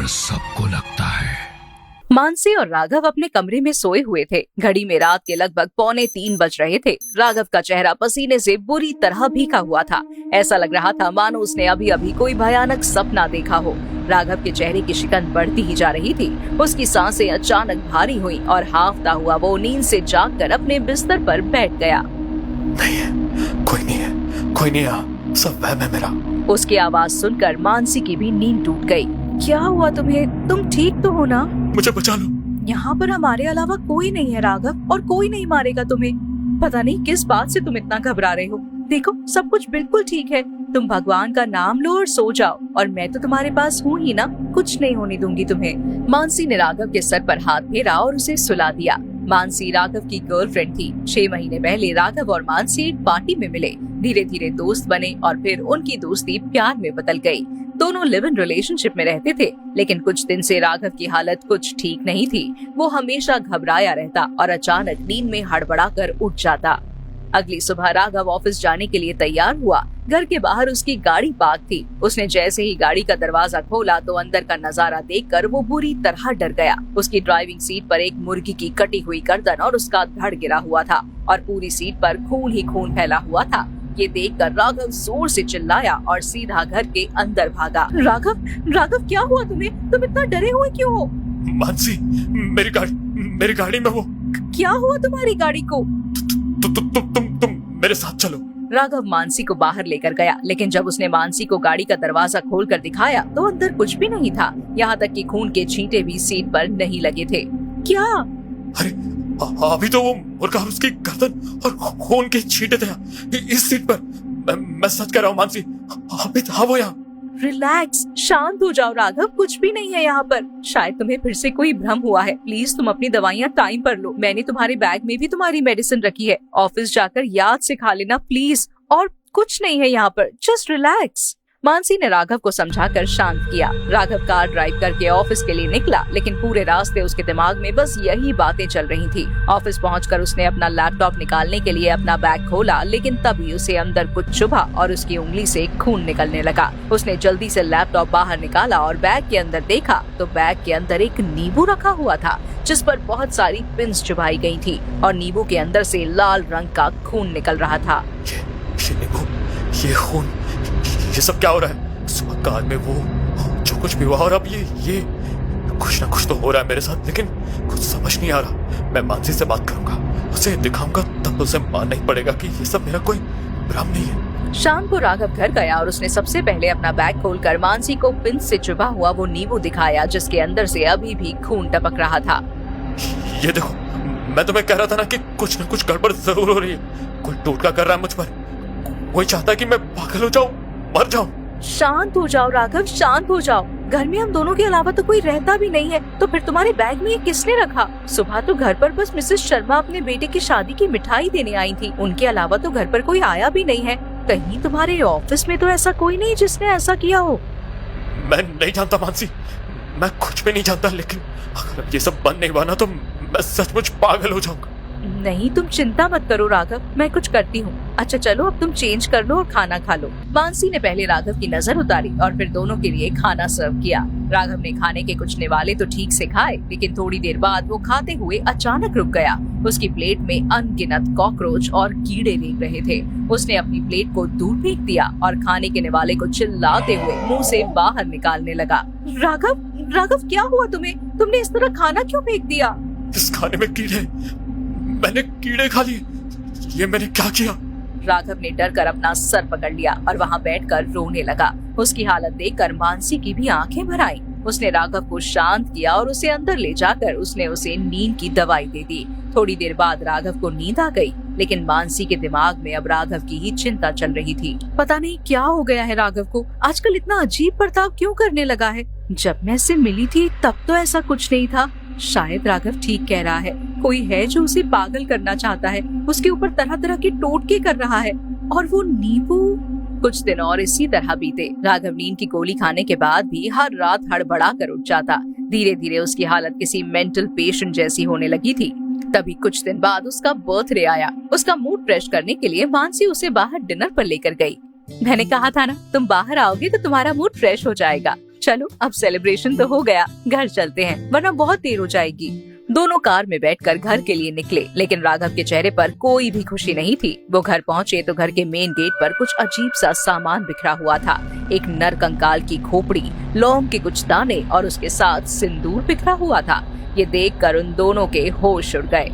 सबको लगता है। मानसी और राघव अपने कमरे में सोए हुए थे। घड़ी में रात के लगभग 2:45 बज रहे थे। राघव का चेहरा पसीने से बुरी तरह भीगा हुआ था। ऐसा लग रहा था मानो उसने अभी अभी कोई भयानक सपना देखा हो। राघव के चेहरे की शिकन बढ़ती ही जा रही थी। उसकी सांसें अचानक भारी हुई और हांफता हुआ वो नींद से जागकर अपने बिस्तर पर बैठ गया। नहीं है, कोई नहीं है, कोई नहीं है, सब वहम है मेरा। उसकी आवाज सुनकर मानसी की भी नींद टूट गई। क्या हुआ तुम्हें? तुम ठीक तो हो ना? मुझे बचा लो। यहाँ पर हमारे अलावा कोई नहीं है राघव, और कोई नहीं मारेगा तुम्हें। पता नहीं किस बात से तुम इतना घबरा रहे हो। देखो सब कुछ बिल्कुल ठीक है। तुम भगवान का नाम लो और सो जाओ, और मैं तो तुम्हारे पास हूँ ही ना, कुछ नहीं होने दूंगी तुम्हें। मानसी ने राघव के सर पर हाथ फेरा और उसे सुला दिया। मानसी राघव की गर्लफ्रेंड थी। 6 महीने पहले राघव और मानसी एक पार्टी में मिले। धीरे धीरे दोस्त बने और फिर उनकी दोस्ती प्यार में बदल गई। दोनों लिव इन रिलेशनशिप में रहते थे, लेकिन कुछ दिन से राघव की हालत कुछ ठीक नहीं थी। वो हमेशा घबराया रहता और अचानक नींद में हड़बड़ाकर उठ जाता। अगली सुबह राघव ऑफिस जाने के लिए तैयार हुआ। घर के बाहर उसकी गाड़ी पार्क थी। उसने जैसे ही गाड़ी का दरवाजा खोला तो अंदर का नजारा देखकर वो बुरी तरह डर गया। उसकी ड्राइविंग सीट पर एक मुर्गी की कटी हुई गर्दन और उसका धड़ गिरा हुआ था और पूरी सीट पर खून ही खून फैला हुआ था। ये देखकर राघव जोर से चिल्लाया और सीधा घर के अंदर भागा। राघव क्या हुआ तुम्हें? तुम इतना डरे हुए क्यों हो? मानसी, मेरी गाड़ी में वो। क्या हुआ तुम्हारी गाड़ी को? तुम मेरे साथ चलो। राघव मानसी को बाहर लेकर गया, लेकिन जब उसने मानसी को गाड़ी का दरवाजा खोलकर दिखाया तो अंदर कुछ भी नहीं था। यहाँ तक कि खून के छींटे भी सीट पर नहीं लगे थे। क्या? अरे अभी तो वो मुर्गा और उसकी गर्दन और खून के छींटे थे इस सीट पर। मैं सच कह रहा हूँ मानसी, अभी था वो यहाँ। रिलैक्स, शांत हो जाओ राघव, कुछ भी नहीं है यहाँ पर। शायद तुम्हें फिर से कोई भ्रम हुआ है। प्लीज तुम अपनी दवाइयाँ टाइम पर लो। मैंने तुम्हारे बैग में भी तुम्हारी मेडिसिन रखी है। ऑफिस जाकर याद से खा लेना प्लीज। और कुछ नहीं है यहाँ पर, जस्ट रिलैक्स। मानसी ने राघव को समझाकर शांत किया। राघव कार ड्राइव करके ऑफिस के लिए निकला, लेकिन पूरे रास्ते उसके दिमाग में बस यही बातें चल रही थी। ऑफिस पहुंचकर उसने अपना लैपटॉप निकालने के लिए अपना बैग खोला, लेकिन तभी उसे अंदर कुछ चुभा और उसकी उंगली से खून निकलने लगा। उसने जल्दी से लैपटॉप बाहर निकाला और बैग के अंदर देखा तो बैग के अंदर एक नींबू रखा हुआ था, जिस पर बहुत सारी पिन्स चुभाई गई थी और नींबू के अंदर से लाल रंग का खून निकल रहा था। ये नींबू, ये खून, ये सब क्या हो रहा है? सुबह कार में वो जो कुछ भी हुआ और अब ये कुछ ना कुछ तो हो रहा है मेरे साथ, लेकिन कुछ समझ नहीं आ रहा। मैं मानसी से बात करूंगा, उसे दिखाऊंगा, तब उसे मानना ही पड़ेगा कि ये सब मेरा कोई भ्रम नहीं है। शाम को राघव घर गया और उसने सबसे पहले अपना बैग खोलकर मानसी को पिन से चुभा हुआ वो नींबू दिखाया, जिसके अंदर से अभी भी खून टपक रहा था। ये देखो, मैं तुम्हें कह रहा था ना कि कुछ ना कुछ गड़बड़ जरूर हो रही है। कोई टोटका कर रहा है मुझ पर। कोई चाहता है कि मैं पागल हो जाऊं, मर जाऊं। शांत हो जाओ राघव, शांत हो जाओ। घर में हम दोनों के अलावा तो कोई रहता भी नहीं है, तो फिर तुम्हारे बैग में ये किसने रखा? सुबह तो घर पर बस मिसेस शर्मा अपने बेटे की शादी की मिठाई देने आई थी। उनके अलावा तो घर पर कोई आया भी नहीं है। कहीं तुम्हारे ऑफिस में तो ऐसा कोई नहीं जिसने ऐसा किया हो? मैं नहीं जानता मानसी, मैं कुछ भी नहीं जानता, लेकिन अगर ये सब बंद नहीं हुआ ना तो मैं सचमुच पागल हो जाऊंगा। नहीं, तुम चिंता मत करो राघव, मैं कुछ करती हूँ। अच्छा चलो अब तुम चेंज कर लो और खाना खा लो। मानसी ने पहले राघव की नजर उतारी और फिर दोनों के लिए खाना सर्व किया। राघव ने खाने के कुछ निवाले तो ठीक से खाए, लेकिन थोड़ी देर बाद वो खाते हुए अचानक रुक गया। उसकी प्लेट में अनगिनत कॉकरोच और कीड़े रेंग रहे थे। उसने अपनी प्लेट को दूर फेंक दिया और खाने के निवाले को चिल्लाते हुए मुंह से बाहर निकालने लगा। राघव क्या हुआ तुम्हें? तुमने इस तरह खाना क्यों फेंक दिया? इस खाने में कीड़े, मैंने कीड़े खा लिए। ये मैंने क्या किया? राघव ने डर कर अपना सर पकड़ लिया और वहाँ बैठकर रोने लगा। उसकी हालत देखकर मानसी की भी आंखें भर आईं। उसने राघव को शांत किया और उसे अंदर ले जाकर उसने उसे नींद की दवाई दे दी। थोड़ी देर बाद राघव को नींद आ गई, लेकिन मानसी के दिमाग में अब राघव की ही चिंता चल रही थी। पता नहीं क्या हो गया है राघव को, आजकल इतना अजीब बर्ताव क्यों करने लगा है? जब मैं इससे मिली थी तब तो ऐसा कुछ नहीं था। शायद राघव ठीक कह रहा है, कोई है जो उसे पागल करना चाहता है, उसके ऊपर तरह तरह के टोटके कर रहा है। और वो नींबू। कुछ दिन और इसी तरह बीते। राघव नींद की गोली खाने के बाद भी हर रात हड़बड़ा कर उठ जाता। धीरे धीरे उसकी हालत किसी मेंटल पेशेंट जैसी होने लगी थी। तभी कुछ दिन बाद उसका बर्थडे आया। उसका मूड फ्रेश करने के लिए मानसी उसे बाहर डिनर पर लेकर गई। मैंने कहा था ना, तुम बाहर आओगे तो तुम्हारा मूड फ्रेश हो जाएगा। चलो अब सेलिब्रेशन तो हो गया, घर चलते हैं वरना बहुत देर हो जाएगी। दोनों कार में बैठकर घर के लिए निकले, लेकिन राघव के चेहरे पर कोई भी खुशी नहीं थी। वो घर पहुंचे तो घर के मेन गेट पर कुछ अजीब सा सामान बिखरा हुआ था। एक नर कंकाल की खोपड़ी, लौंग के कुछ दाने और उसके साथ सिंदूर बिखरा हुआ था। ये देखकर उन दोनों के होश उड़ गए।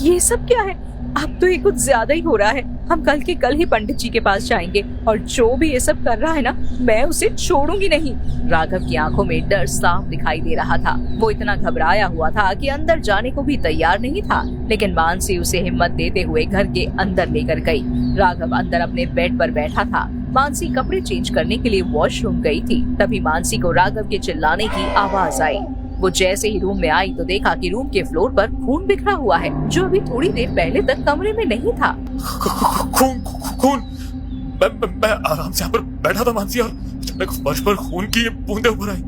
ये सब क्या है? अब तो ये कुछ ज्यादा ही हो रहा है। हम कल के कल ही पंडित जी के पास जाएंगे और जो भी ये सब कर रहा है ना, मैं उसे छोड़ूंगी नहीं। राघव की आंखों में डर साफ दिखाई दे रहा था। वो इतना घबराया हुआ था कि अंदर जाने को भी तैयार नहीं था, लेकिन मानसी उसे हिम्मत देते हुए घर के अंदर लेकर गई। राघव अंदर अपने बेड पर बैठा था। मानसी कपड़े चेंज करने के लिए वॉशरूम गई थी। तभी मानसी को राघव के चिल्लाने की आवाज आई। वो जैसे ही रूम में आई तो देखा कि रूम के फ्लोर पर खून बिखरा हुआ है, जो अभी थोड़ी देर पहले तक कमरे में नहीं था। खून खून मैं आराम से यहाँ पर बैठा था मानसी, और अचानक फर्श पर खून की बूंदें ऊपर आई।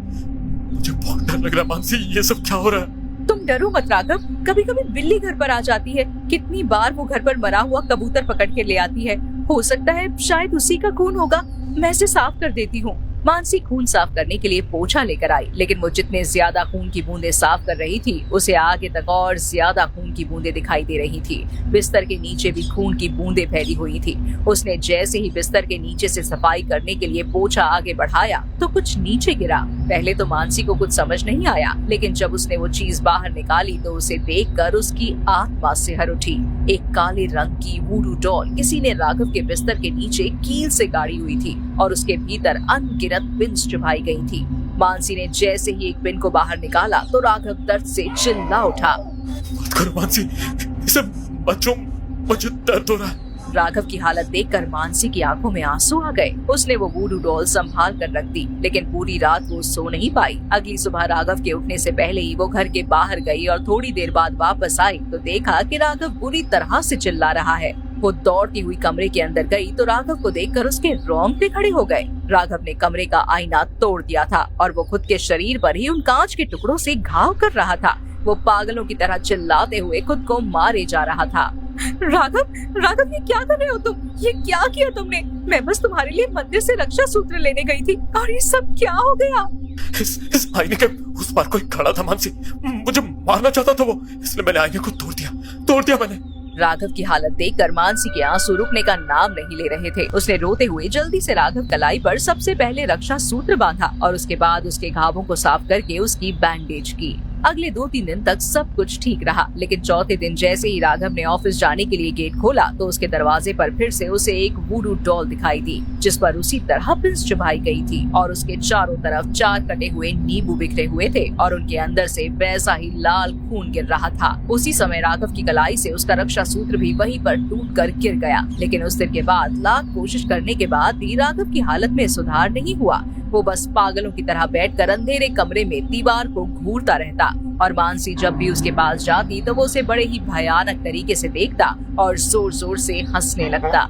मुझे बहुत डर लग रहा है मानसी, ये सब क्या हो रहा है? तुम डरो मत राघव, कभी कभी बिल्ली घर पर आ जाती है। कितनी बार वो घर पर मरा हुआ कबूतर पकड़ के ले आती है। हो सकता है शायद उसी का खून होगा। मैं इसे साफ कर देती हूँ। मानसी खून साफ करने के लिए पोछा लेकर आई, लेकिन वो जितने ज्यादा खून की बूंदें साफ कर रही थी, उसे आगे तक और ज्यादा खून की बूंदें दिखाई दे रही थी। बिस्तर के नीचे भी खून की बूंदें फैली हुई थी। उसने जैसे ही बिस्तर के नीचे से सफाई करने के लिए पोछा आगे बढ़ाया तो कुछ नीचे गिरा। पहले तो मानसी को कुछ समझ नहीं आया, लेकिन जब उसने वो चीज बाहर निकाली तो उसे देखकर उसकी आत्मा सिहर उठी। एक काले रंग की वूडू डॉल किसी ने राघव के बिस्तर के नीचे कील से गाड़ी हुई थी और उसके भीतर अनगिनत पिन्स चुभाई गई थी। मानसी ने जैसे ही एक पिन को बाहर निकाला तो राघव दर्द से चिल्ला उठा। मत करो मानसी, सब बच्चों, मुझे दर्द हो रहा है। राघव की हालत देखकर मानसी की आंखों में आंसू आ गए। उसने वो वूडू डॉल संभाल कर रख दी, लेकिन पूरी रात वो सो नहीं पाई। अगली सुबह राघव के उठने से पहले ही वो घर के बाहर गई और थोड़ी देर बाद वापस आई तो देखा कि राघव बुरी तरह से चिल्ला रहा है। वो दौड़ती हुई कमरे के अंदर गई तो राघव को देखकर उसके रोंगटे खड़े हो गए। राघव ने कमरे का आईना तोड़ दिया था और वो खुद के शरीर पर ही उन कांच के टुकड़ों से घाव कर रहा था। वो पागलों की तरह चिल्लाते हुए खुद को मारे जा रहा था। राघव ये क्या कर रहे हो तुम? ये क्या किया तुमने? मैं बस तुम्हारे लिए मंदिर से रक्षा सूत्र लेने गई थी और ये सब क्या हो गया? इस आईने के उस पार कोई खड़ा था मानसी, मुझे मारना चाहता था वो, इसलिए मैंने आईने को तोड़ दिया मैंने। राघव की हालत देखकर मानसी के आंसू रुकने का नाम नहीं ले रहे थे। उसने रोते हुए जल्दी से राघव कलाई पर सबसे पहले रक्षा सूत्र बांधा और उसके बाद उसके घावों को साफ करके उसकी बैंडेज की। अगले 2-3 दिन तक सब कुछ ठीक रहा, लेकिन चौथे दिन जैसे ही राघव ने ऑफिस जाने के लिए गेट खोला तो उसके दरवाजे पर फिर से उसे एक वूडू डॉल दिखाई दी, जिस पर उसी तरह पिन्स चुभाई गई थी और उसके चारों तरफ 4 कटे हुए नींबू बिखरे हुए थे और उनके अंदर से वैसा ही लाल खून गिर रहा था। उसी समय राघव की कलाई से उसका रक्षा सूत्र भी वहीं पर टूटकर गिर गया, लेकिन उस दिन के बाद लाख कोशिश करने के बाद भी राघव की हालत में सुधार नहीं हुआ। वो बस पागलों की तरह बैठकर अंधेरे कमरे में दीवार को घूरता रहता और मानसी जब भी उसके पास जाती तो वो उसे बड़े ही भयानक तरीके से देखता और जोर जोर से हंसने लगता।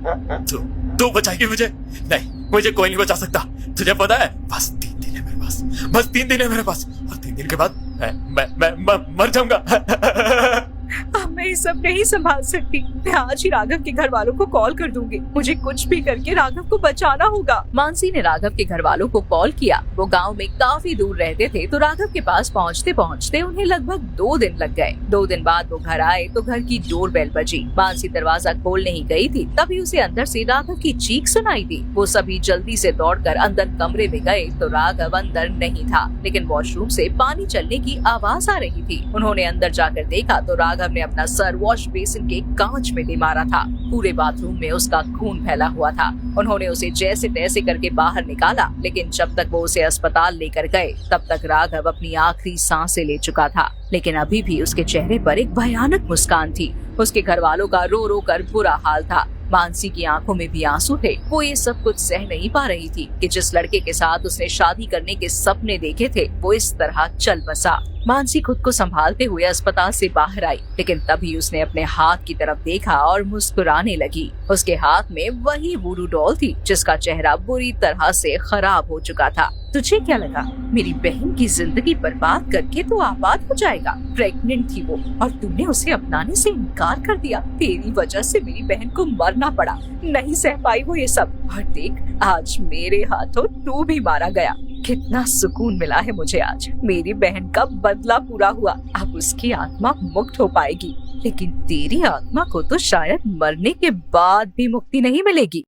तू बचाएगी मुझे? नहीं, मुझे कोई नहीं बचा सकता। तुझे पता है, बस 3 दिन है मेरे पास, बस 3 दिन है मेरे पास, और 3 दिन के बाद मैं मर जाऊंगा। अब मैं ये सब नहीं संभाल सकती। मैं आज ही राघव के घर वालों को कॉल कर दूंगी। मुझे कुछ भी करके राघव को बचाना होगा। मानसी ने राघव के घर वालों को कॉल किया। वो गांव में काफी दूर रहते थे तो राघव के पास पहुंचते पहुंचते उन्हें लगभग 2 दिन लग गए। 2 दिन बाद वो घर आए तो घर की डोरबेल बजी। मानसी दरवाजा खोलने ही गई थी, तभी उसे अंदर से राघव की चीख सुनाई दी। वो सभी जल्दी से दौड़कर अंदर कमरे में गए तो राघव अंदर नहीं था, लेकिन वॉशरूम से पानी चलने की आवाज आ रही थी। उन्होंने अंदर जाकर देखा तो राघव ने अपना सर वॉश बेसिन के कांच में दे मारा था। पूरे बाथरूम में उसका खून फैला हुआ था। उन्होंने उसे जैसे तैसे करके बाहर निकाला, लेकिन जब तक वो उसे अस्पताल लेकर गए तब तक राघव अपनी आखिरी सांसें ले चुका था, लेकिन अभी भी उसके चेहरे पर एक भयानक मुस्कान थी। उसके घर वालों का रो रो कर बुरा हाल था। मानसी की आंखों में भी आंसू थे। वो ये सब कुछ सह नहीं पा रही थी कि जिस लड़के के साथ उसने शादी करने के सपने देखे थे वो इस तरह चल बसा। मानसी खुद को संभालते हुए अस्पताल से बाहर आई, लेकिन तभी उसने अपने हाथ की तरफ देखा और मुस्कुराने लगी। उसके हाथ में वही वूडू डॉल थी जिसका चेहरा बुरी तरह से खराब हो चुका था। तुझे क्या लगा मेरी बहन की जिंदगी बर्बाद करके तू आबाद हो जाएगा? प्रेग्नेंट थी वो और तूने उसे अपनाने से इनकार कर दिया। तेरी वजह से मेरी बहन को मरना पड़ा। नहीं सह पाई वो ये सब, और देख आज मेरे हाथों तू भी मारा गया। कितना सुकून मिला है मुझे आज। मेरी बहन का बदला पूरा हुआ। अब उसकी आत्मा मुक्त हो पाएगी, लेकिन तेरी आत्मा को तो शायद मरने के बाद भी मुक्ति नहीं मिलेगी।